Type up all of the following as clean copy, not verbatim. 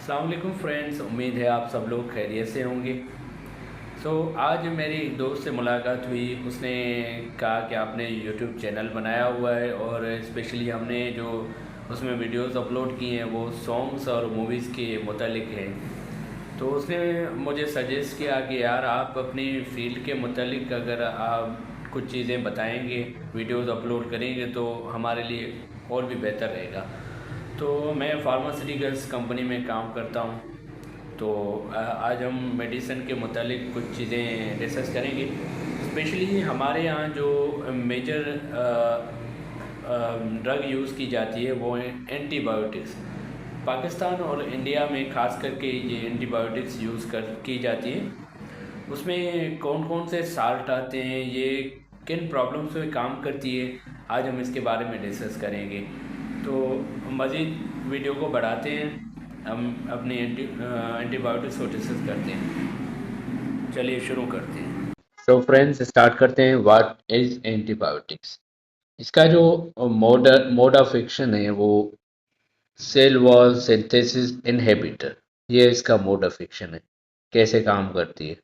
अस्सलाम वालेकुम फ्रेंड्स, उम्मीद है आप सब लोग खैरियत से होंगे। आज मेरी एक दोस्त से मुलाकात हुई। उसने कहा कि आपने यूट्यूब चैनल बनाया हुआ है और स्पेशली हमने जो उसमें वीडियोस अपलोड किए हैं वो सॉन्ग्स और मूवीज़ के मुतालिक हैं। तो उसने मुझे सजेस्ट किया कि यार आप अपनी फ़ील्ड के मुतालिक अगर आप कुछ चीज़ें बताएंगे, वीडियोस अपलोड करेंगे तो हमारे लिए और भी बेहतर रहेगा। तो मैं फार्मास्यूटिकल्स कंपनी में काम करता हूँ। तो आज हम मेडिसिन के मुतालिक कुछ चीज़ें डिस्कस करेंगे। स्पेशली हमारे यहाँ जो मेजर ड्रग यूज़ की जाती है वो है एंटीबायोटिक्स। पाकिस्तान और इंडिया में ख़ास करके ये एंटीबायोटिक्स यूज़ कर की जाती है। उसमें कौन कौन से साल्ट आते हैं, ये किन प्रॉब्लम्स पे काम करती है, आज हम इसके बारे में डिस्कस करेंगे। तो मज़ीद वीडियो को बढ़ाते हैं, हम अपने एंटीबायोटिक्स को डिस्कस करते हैं। चलिए शुरू करते हैं। तो फ्रेंड्स स्टार्ट करते हैं। What is antibiotics. इसका जो मोड ऑफ एक्शन है वो सेल वॉल सिंथेसिस इनहिबिटर, ये इसका मोड ऑफ एक्शन है, कैसे काम करती है।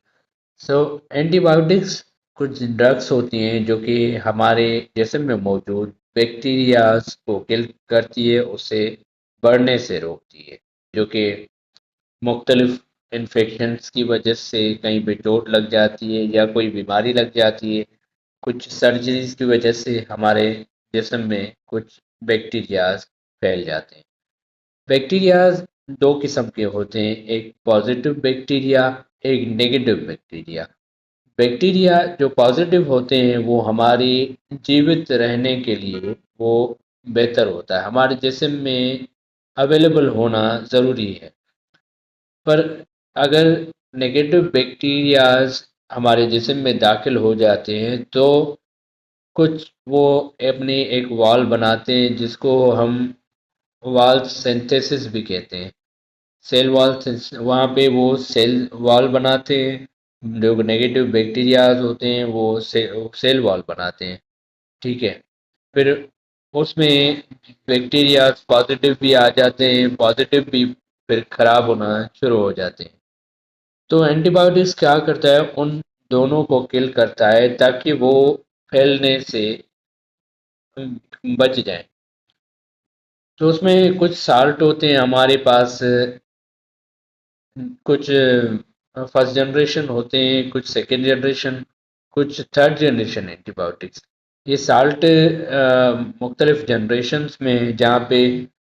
एंटीबायोटिक्स कुछ ड्रग्स होती हैं जो कि हमारे जिस्म में मौजूद बैक्टीरियाज को किल करती है, उसे बढ़ने से रोकती है, जो कि मुख्तलिफ इन्फेक्शंस की वजह से कहीं पे चोट लग जाती है या कोई बीमारी लग जाती है, कुछ सर्जरीज की वजह से हमारे जिस्म में कुछ बैक्टीरियाज फैल जाते हैं। बैक्टीरियाज दो किस्म के होते हैं, एक पॉजिटिव बैक्टीरिया, एक नेगेटिव बैक्टीरिया। बैक्टीरिया जो पॉजिटिव होते हैं वो हमारी जीवित रहने के लिए वो बेहतर होता है, हमारे जिस्म में अवेलेबल होना ज़रूरी है। पर अगर नेगेटिव बैक्टीरियाज हमारे जिस्म में दाखिल हो जाते हैं तो कुछ वो अपनी एक वॉल बनाते हैं जिसको हम वॉल सिंथेसिस भी कहते हैं। सेल वॉल, वहाँ पे वो सेल वॉल बनाते हैं, जो नेगेटिव बैक्टीरियाज होते हैं वो सेल वॉल बनाते हैं। ठीक है, फिर उसमें बैक्टीरिया पॉजिटिव भी आ जाते हैं, पॉजिटिव भी फिर खराब होना शुरू हो जाते हैं। तो एंटीबायोटिक्स क्या करता है, उन दोनों को किल करता है ताकि वो फैलने से बच जाए। तो उसमें कुछ साल्ट होते हैं हमारे पास, कुछ फर्स्ट जनरेशन होते हैं, कुछ सेकेंड जनरेशन, कुछ थर्ड जनरेशन एंटीबायोटिक्स। ये साल्ट मुख्तलिफ जनरेशंस में जहाँ पे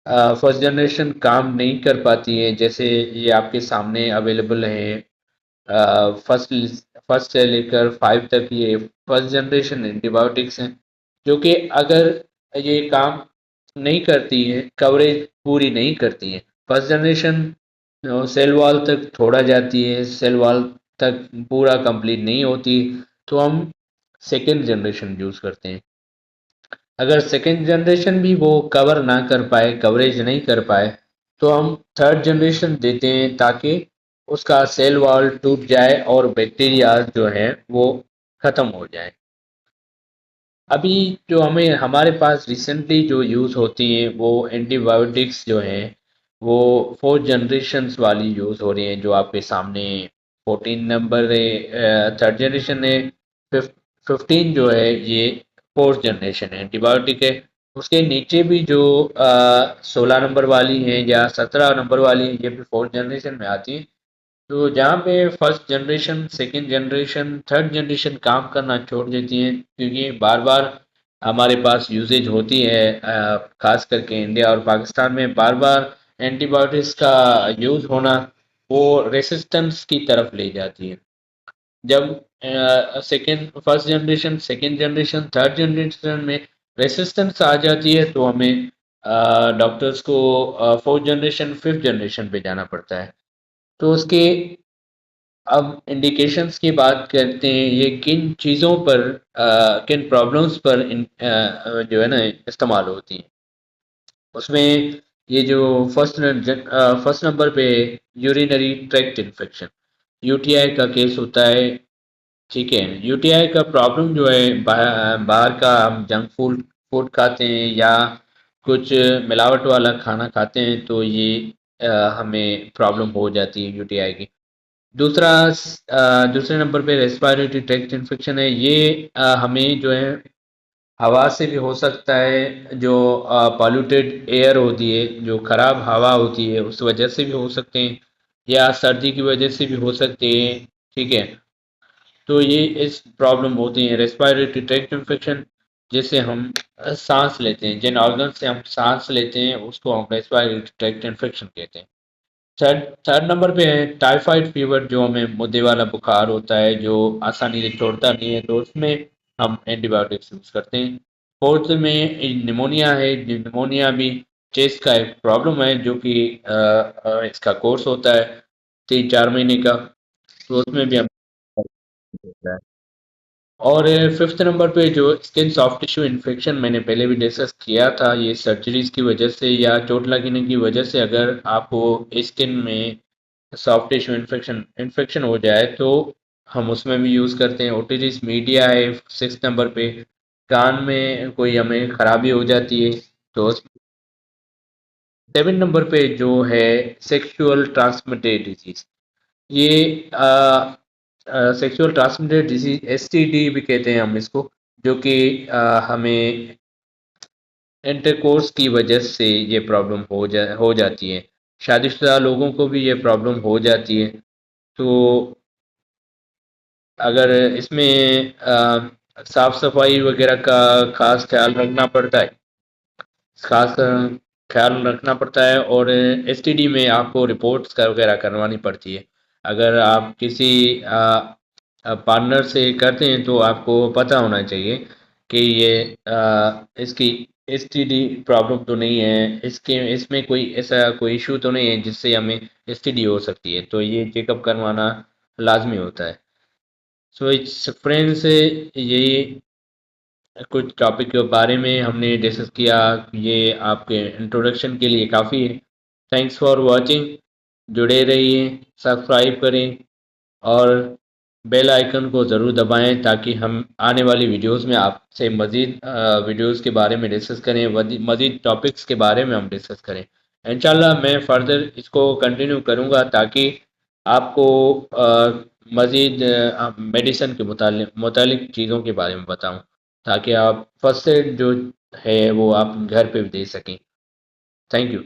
फर्स्ट जनरेशन काम नहीं कर पाती है, जैसे ये आपके सामने अवेलेबल है। फर्स्ट फर्स्ट से लेकर 5 तक ये फर्स्ट जनरेशन एंटीबायोटिक्स हैं, जो कि अगर ये काम नहीं करती है, कवरेज पूरी नहीं करती है। फर्स्ट जनरेशन सेल वॉल तक छोड़ा जाती है, सेल वॉल तक पूरा कंप्लीट नहीं होती, तो हम सेकेंड जनरेशन यूज़ करते हैं। अगर सेकेंड जनरेशन भी वो कवर ना कर पाए, कवरेज नहीं कर पाए, तो हम थर्ड जनरेशन देते हैं ताकि उसका सेल वॉल टूट जाए और बैक्टीरिया जो है वो ख़त्म हो जाए। अभी जो हमें हमारे पास रिसेंटली जो यूज़ होती हैं वो एंटीबायोटिक्स जो हैं वो फोर्थ जनरेशन्स वाली यूज़ हो रही हैं, जो आपके सामने 14 नंबर है, थर्ड जनरेशन है, 15 जो है ये फोर्थ जनरेशन एंटीबायोटिक है। उसके नीचे भी जो 16 नंबर वाली हैं या 17 नंबर वाली हैं, ये भी फोर्थ जनरेशन में आती हैं। तो जहाँ पे first generation, second generation, third generation काम करना छोड़ देती हैं, क्योंकि बार बार हमारे पास यूजेज होती है, खास करके इंडिया और पाकिस्तान में बार बार एंटीबायोटिक्स का यूज़ होना वो रेसिस्टेंस की तरफ ले जाती है। जब second first generation, second generation, third generation में रेसिस्टेंस आ जाती है तो हमें डॉक्टर्स को फोर्थ जनरेशन, फिफ्थ जनरेशन पे जाना पड़ता है। तो उसके अब इंडिकेशंस की बात करते हैं, ये किन चीज़ों पर, किन प्रॉब्लम्स पर जो है ना इस्तेमाल होती हैं। उसमें ये जो फर्स्ट नंबर पे यूरिनरी ट्रैक्ट इन्फेक्शन, यूटीआई का केस होता है। ठीक है, यूटीआई का प्रॉब्लम जो है बाहर का हम जंक फूड फूड खाते हैं या कुछ मिलावट वाला खाना खाते हैं, तो ये हमें प्रॉब्लम हो जाती है यूटीआई की। दूसरे नंबर पे रेस्पिरेटरी ट्रैक्ट इन्फेक्शन है। ये हमें जो है हवा से भी हो सकता है, जो पॉल्यूटेड एयर होती है, जो खराब हवा होती है, उस वजह से भी हो सकते हैं, या सर्दी की वजह से भी हो सकते हैं। ठीक है, तो ये इस प्रॉब्लम होती है रेस्पिरेटरी ट्रैक्ट इन्फेक्शन, जिससे हम सांस लेते हैं, जिन ऑर्गन से हम सांस लेते हैं उसको हम रेस्पिरेटरी ट्रैक्ट इन्फेक्शन कहते हैं। थर्ड थर्ड नंबर पे है टाइफाइड फीवर, जो हमें मुद्दे वाला बुखार होता है, जो आसानी से छोड़ता नहीं है, तो उसमें हम एंटीबायोटिक्स यूज करते हैं। फोर्थ में निमोनिया है। निमोनिया भी चेस्ट का एक प्रॉब्लम है, जो कि इसका कोर्स होता है 3-4 महीने का, तो उसमें भी हम और फिफ्थ नंबर पे जो स्किन सॉफ्ट टिश्यू इन्फेक्शन मैंने पहले भी डिस्कस किया था, ये सर्जरीज की वजह से या चोट लगने की वजह से अगर आपको स्किन में सॉफ्ट टिश्यू इन्फेक्शन इन्फेक्शन हो जाए, तो हम उसमें भी यूज़ करते हैं। ओटिटिस मीडिया है सिक्स नंबर पे। कान में कोई हमें खराबी हो जाती है, तो सेवन नंबर पे जो है सेक्सुअल ट्रांसमिटेड डिजीज। ये सेक्सुअल ट्रांसमिटेड डिजीज एसटीडी भी कहते हैं हम इसको, जो कि हमें इंटरकोर्स की वजह से ये प्रॉब्लम हो जाती है। शादीशुदा लोगों को भी ये प्रॉब्लम हो जाती है। तो अगर इसमें साफ सफाई वगैरह का खास ख्याल रखना पड़ता है, खास ख्याल रखना पड़ता है, और एसटीडी में आपको रिपोर्ट्स का वगैरह करवानी पड़ती है। अगर आप किसी पार्टनर से करते हैं तो आपको पता होना चाहिए कि ये इसकी एसटीडी प्रॉब्लम तो नहीं है, इसके इसमें कोई ऐसा कोई इशू तो नहीं है जिससे हमें एसटीडी हो सकती है, तो ये चेकअप करवाना लाजमी होता है। सो इट्स फ्रेंड्स, यही कुछ टॉपिक के बारे में हमने डिस्कस किया। ये आपके इंट्रोडक्शन के लिए काफ़ी है। Thanks for watching. जुड़े रहिए, सब्सक्राइब करें और बेल आइकन को ज़रूर दबाएं, ताकि हम आने वाली वीडियोस में आपसे मज़ीद वीडियोस के बारे में डिस्कस करें, मज़ीद टॉपिक्स के बारे में हम डिस्कस करें। इंशाल्लाह मैं फर्दर इसको कंटिन्यू करूँगा, ताकि आपको मज़ीद मेडिसिन के मुतालिक चीज़ों के बारे में बताऊँ, ताकि आप फर्स्ट एड जो है वो आप घर पे भी दे सकें। Thank you.